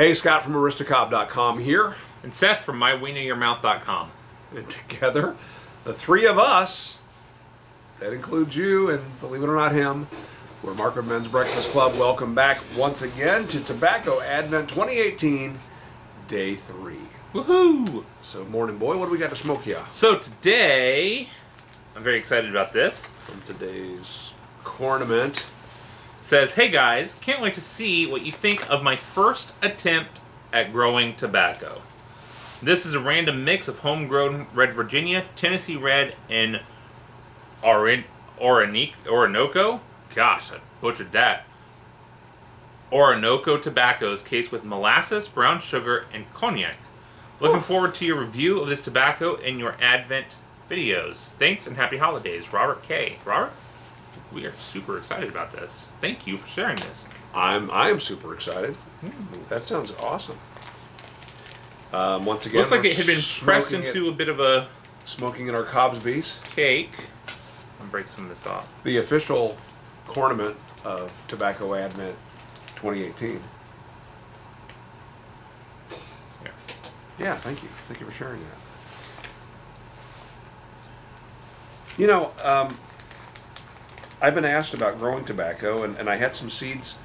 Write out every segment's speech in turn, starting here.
Hey, Scott from Aristocob.com here. And Seth from MyWeKnowYourMouth.com. And together, the three of us, that includes you and, believe it or not, him, we're Markwood Men's Breakfast Club. Welcome back once again to Tobacco Advent 2018, Day 3. Woohoo! So, morning, boy, what do we got to smoke here? So today, I'm very excited about this. From today's cornament. Says, hey guys, can't wait to see what you think of my first attempt at growing tobacco. This is a random mix of homegrown Red Virginia, Tennessee Red, and Orinoco. Gosh, I butchered that. Orinoco tobaccos cased with molasses, brown sugar, and cognac. Looking forward to your review of this tobacco in your Advent videos. Thanks and happy holidays, Robert K. Robert? We are super excited about this. Thank you for sharing this. I'm super excited. That sounds awesome. Once again, looks like it had been pressed into a bit of a smoking in our Cobb's Beast cake. I'll break some of this off. The official cornament of Tobacco Advent 2018. Yeah, thank you. Thank you for sharing that. You know, I've been asked about growing tobacco, and I had some seeds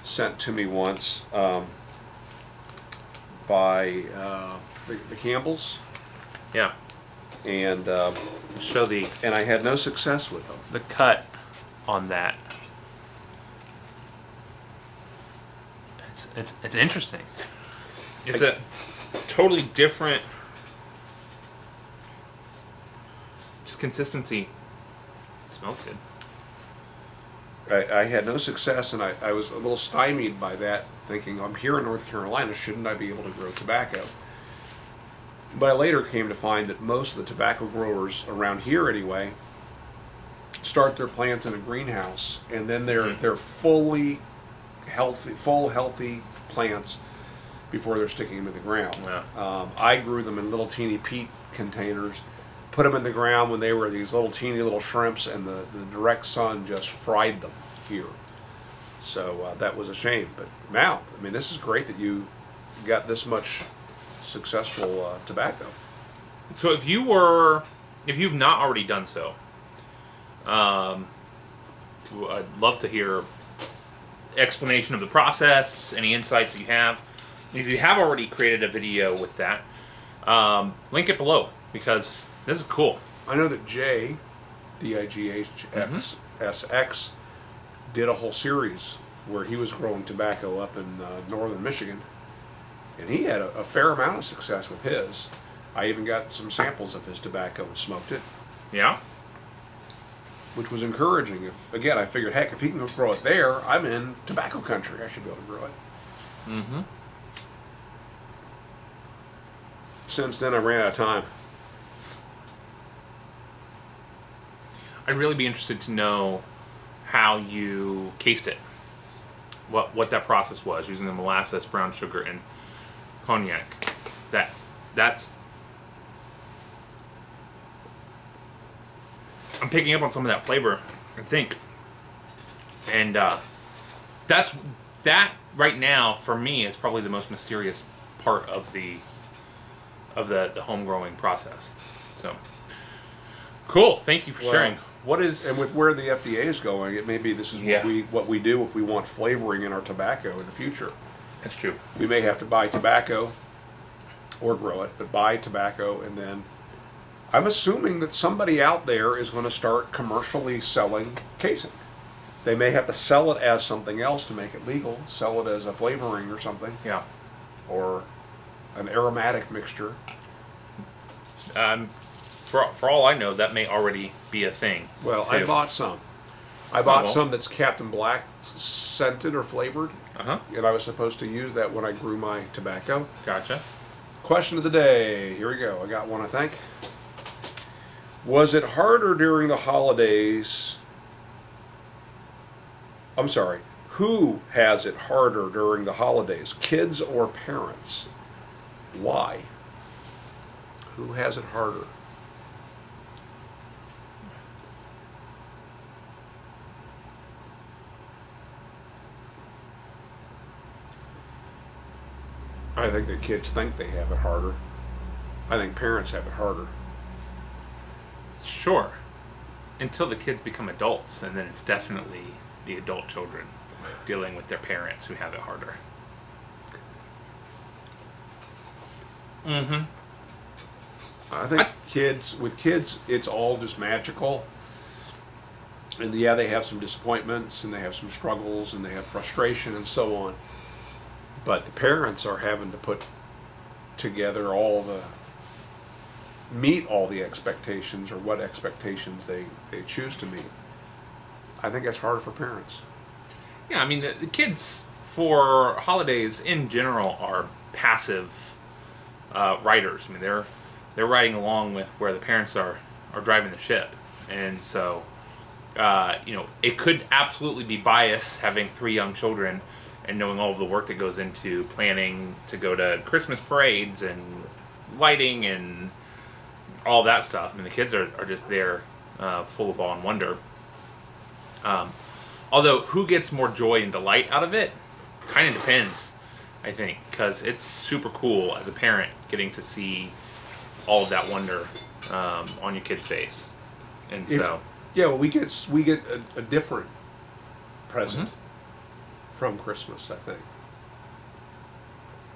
sent to me once by the Campbells. Yeah. And show and I had no success with them. The cut on that. It's interesting. It's a totally different just consistency. It smells good. I had no success, and I was a little stymied by that, thinking, I'm here in North Carolina, shouldn't I be able to grow tobacco? But I later came to find that most of the tobacco growers around here anyway start their plants in a greenhouse, and then they're fully healthy plants before they're sticking them in the ground. Yeah. I grew them in little teeny peat containers, put them in the ground when they were these little teeny little shrimps, and the direct sun just fried them here. So that was a shame. But now, I mean, this is great that you got this much successful tobacco. So if you've not already done so, I'd love to hear explanation of the process, any insights that you have. If you have already created a video with that, link it below, because this is cool. I know that Jay, D-I-G-H-X-S-X, did a whole series where he was growing tobacco up in northern Michigan, and he had a fair amount of success with his. I even got some samples of his tobacco and smoked it. Yeah. Which was encouraging. Again, I figured, heck, if he can grow it there, I'm in tobacco country. I should be able to grow it. Mm-hmm. Since then, I ran out of time. I'd really be interested to know how you cased it. What that process was, using the molasses, brown sugar, and cognac. That's I'm picking up on some of that flavor, I think. And that right now for me is probably the most mysterious part of the home growing process. So cool. Thank you for sharing. What is, and with where the FDA is going, it may be this is what we do if we want flavoring in our tobacco in the future. That's true. We may have to buy tobacco or grow it, but buy tobacco, and then I'm assuming that somebody out there is going to start commercially selling casing. They may have to sell it as something else to make it legal, sell it as a flavoring or something. Yeah. Or an aromatic mixture. For all I know, that may already be a thing. Well, too. I bought some. I bought some that's Captain Black scented or flavored. And I was supposed to use that when I grew my tobacco. Gotcha. Question of the day. Here we go. I got one, I think. Was it harder during the holidays? I'm sorry. Who has it harder during the holidays? Kids or parents? Why? Who has it harder? I think that kids think they have it harder. I think parents have it harder. Sure. Until the kids become adults, and then it's definitely the adult children dealing with their parents who have it harder. Mm-hmm. I think with kids, it's all just magical. And yeah, they have some disappointments, and they have some struggles, and they have frustration, and so on. But the parents are having to put together meet all the expectations, or what expectations they choose to meet. I think that's harder for parents. Yeah, I mean, the kids for holidays in general are passive riders. I mean, they're riding along with where the parents are driving the ship, and so it could absolutely be bias having 3 young children and knowing all of the work that goes into planning to go to Christmas parades and lighting and all that stuff. I mean, the kids are just there, full of awe and wonder. Although, who gets more joy and delight out of it kind of depends, I think, because it's super cool as a parent getting to see all of that wonder on your kid's face. And so, yeah, well, we get a different present from Christmas, I think.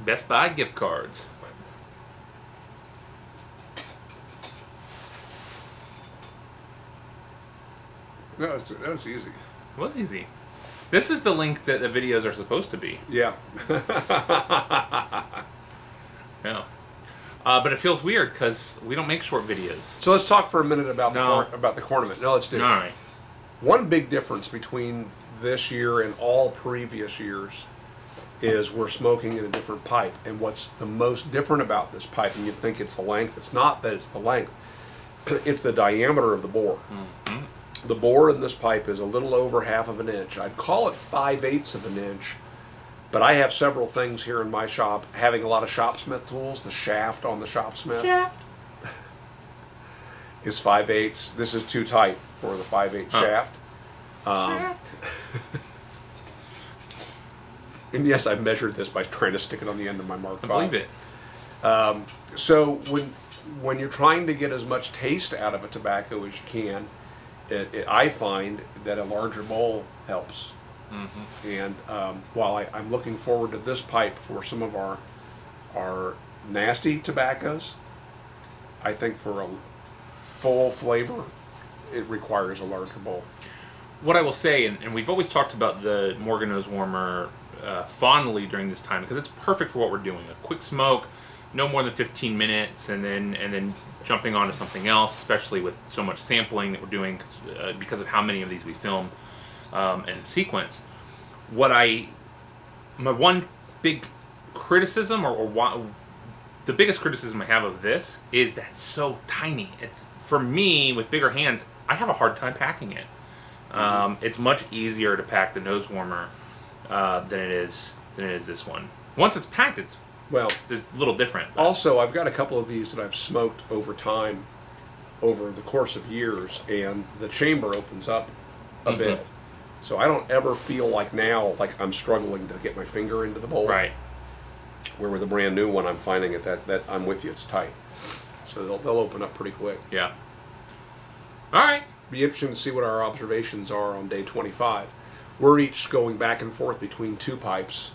Best Buy gift cards. That was easy. It was easy. This is the link that the videos are supposed to be. Yeah. Yeah. But it feels weird because we don't make short videos. So let's talk for a minute about the cornament. No, let's do it. All right. One big difference between this year and all previous years is we're smoking in a different pipe. And what's the most different about this pipe, and you'd think it's the length, it's not that it's the length, it's the diameter of the bore. Mm-hmm. The bore in this pipe is a little over 1/2 of an inch. I'd call it 5/8 of an inch, but I have several things here in my shop. Having a lot of shopsmith tools, the shaft on the shopsmith is 5/8. This is too tight for the 5/8 shaft. Shaft. And yes, I measured this by trying to stick it on the end of my Mark V. I believe it. So when you're trying to get as much taste out of a tobacco as you can, I find that a larger bowl helps. Mm-hmm. And while I'm looking forward to this pipe for some of our nasty tobaccos, I think for a full flavor, it requires a larger bowl. What I will say, and we've always talked about the Morgan Nose Warmer fondly during this time because it's perfect for what we're doing. A quick smoke, no more than 15 minutes, and then jumping on to something else, especially with so much sampling that we're doing because of how many of these we film and sequence. My one big criticism, the biggest criticism I have of this is that it's so tiny. It's, for me, with bigger hands, I have a hard time packing it. It's much easier to pack the nose warmer than it is this one. Once it's packed, it's a little different. But. Also, I've got a couple of these that I've smoked over time, over the course of years, and the chamber opens up a bit. So I don't ever feel like now, like I'm struggling to get my finger into the bowl. Right. Where with a brand new one, I'm finding it that I'm with you, it's tight. So they'll open up pretty quick. Yeah. All right. Be interesting to see what our observations are on day 25. We're each going back and forth between 2 pipes.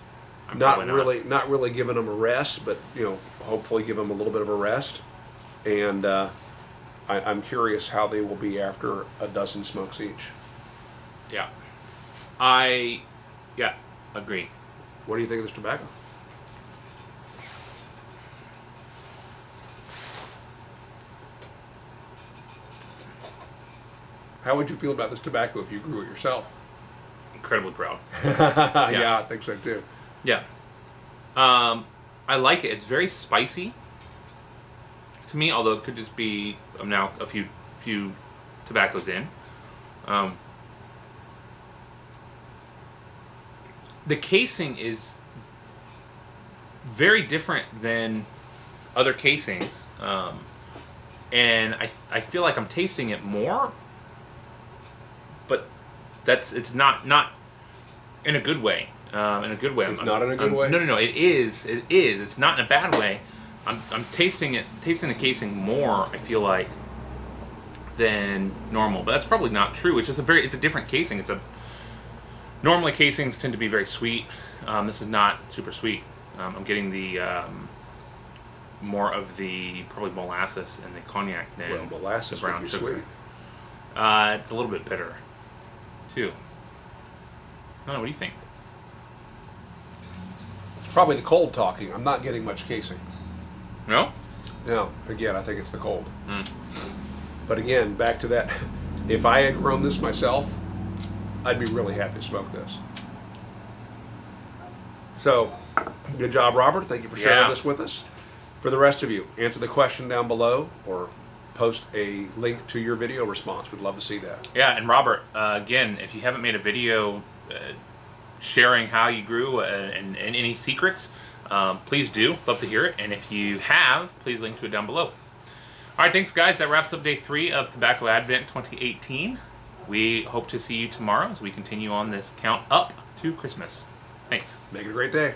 Not really giving them a rest, but hopefully give them a little bit of a rest. And I'm curious how they will be after a dozen smokes each. Yeah. Agree. What do you think of this tobacco? How would you feel about this tobacco if you grew it yourself? Incredibly proud. Yeah, I think so too. Yeah. I like it. It's very spicy to me, although it could just be I'm now a few tobaccos in. The casing is very different than other casings, and I feel like I'm tasting it more, but it's not in a good way. in a good way. It's not in a good way? No, it is. It is. It's not in a bad way. I'm tasting the casing more, I feel like, than normal. But that's probably not true. It's just it's a different casing. Normally casings tend to be very sweet. This is not super sweet. I'm getting the more of the probably molasses and the cognac than Well, molasses the brown would be sugar. sweet. It's a little bit bitter, too. I don't know, what do you think? It's probably the cold talking. I'm not getting much casing. No? No, again, I think it's the cold. Mm. But again, back to that, if I had grown this myself, I'd be really happy to smoke this. So, good job, Robert. Thank you for sharing this with us. For the rest of you, answer the question down below or post a link to your video response. We'd love to see that. Yeah, and Robert, again, if you haven't made a video sharing how you grew and any secrets, please do. Love to hear it. And if you have, please link to it down below. All right, thanks, guys. That wraps up day 3 of Tobacco Advent 2018. We hope to see you tomorrow as we continue on this count up to Christmas. Thanks. Make it a great day.